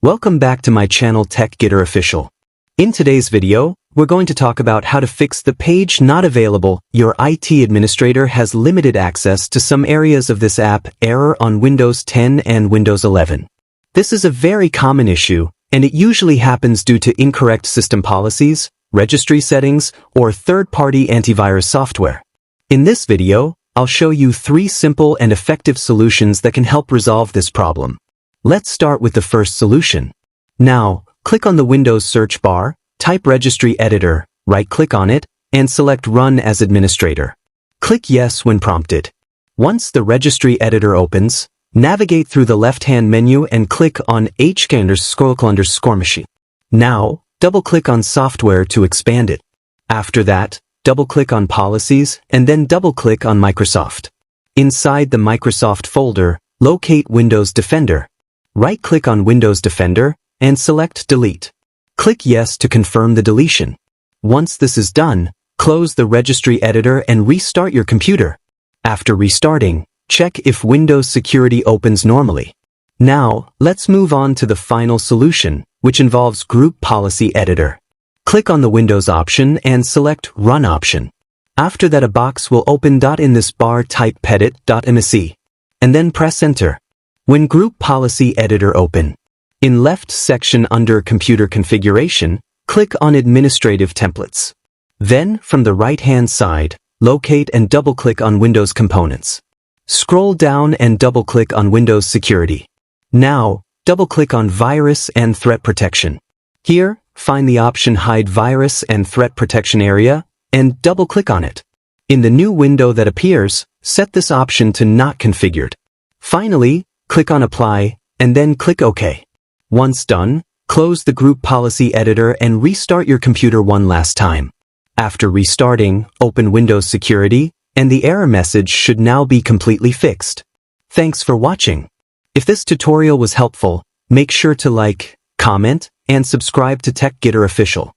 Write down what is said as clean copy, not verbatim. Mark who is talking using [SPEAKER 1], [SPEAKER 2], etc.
[SPEAKER 1] Welcome back to my channel Tech Getter Official. In today's video, we're going to talk about how to fix the page not available. Your IT administrator has limited access to some areas of this app error on Windows 10 and Windows 11. This is a very common issue, and it usually happens due to incorrect system policies, registry settings, or third-party antivirus software. In this video, I'll show you 3 simple and effective solutions that can help resolve this problem. Let's start with the first solution. Now, click on the Windows search bar, type Registry Editor, right-click on it, and select Run as Administrator. Click Yes when prompted. Once the Registry Editor opens, navigate through the left-hand menu and click on HK_Machine. Now, double-click on Software to expand it. After that, double-click on Policies and then double-click on Microsoft. Inside the Microsoft folder, locate Windows Defender. Right-click on Windows Defender and select Delete. Click Yes to confirm the deletion. Once this is done, close the Registry Editor and restart your computer. After restarting, check if Windows Security opens normally. Now, let's move on to the final solution, which involves Group Policy Editor. Click on the Windows option and select Run option. After that, a box will open. In this bar, type pedit.msc and then press Enter. When Group Policy Editor open, in left section under Computer Configuration, click on Administrative Templates. Then, from the right-hand side, locate and double-click on Windows Components. Scroll down and double-click on Windows Security. Now, double-click on Virus and Threat Protection. Here, find the option Hide Virus and Threat Protection area, and double-click on it. In the new window that appears, set this option to Not Configured. Finally, click on Apply, and then click OK. Once done, close the Group Policy Editor and restart your computer one last time. After restarting, open Windows Security, and the error message should now be completely fixed. Thanks for watching. If this tutorial was helpful, make sure to like, comment, and subscribe to Tech Getter Official.